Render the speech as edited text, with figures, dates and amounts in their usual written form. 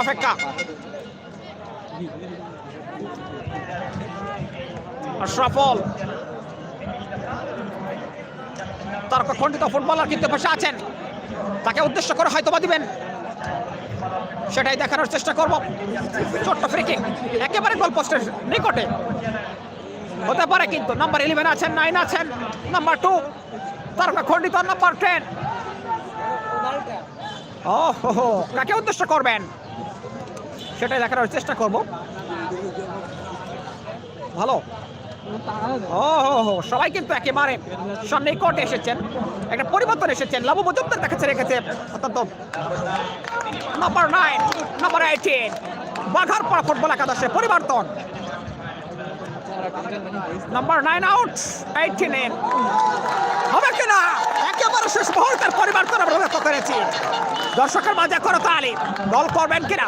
অপেক্ষা আশরাফুল তর্ক খণ্ডিত ফুটবলার কিন্তু বসে আছেন, তাকে উদ্দেশ্য করে হয়তোবা দিবেন, সেটাই দেখানোর চেষ্টা করব। ছোট্ট ফ্রি কিক একেবারে গোল পোস্টের নিকটে হতে পারে, কিন্তু নাম্বার 11 আছেন, 9 আছেন, নাম্বার 2 তর্ক খণ্ডিত নাম্বার 10। ওহো, কাকে উদ্দেশ্য করবেন সেটাই দেখানোর চেষ্টা করব। ভালো, সবাই কিন্তু একেবারে সন্নিকটে এসেছেন, একটা পরিবর্তন এসেছেন। লাবু মজুমদার কাছে রেখেছে অত্যন্ত নাম্বার 9 নাম্বার 18 বাঘার পর ফুটবল একাদশে পরিবর্তন। নাম্বার 9 আউট, 18 এর হবে কিনা, একেবারে শেষ মুহূর্তের পরিবর্তন আমরা লক্ষ্য করেছি। দর্শকের মাঝে করতালি, গোল করবেন কিনা।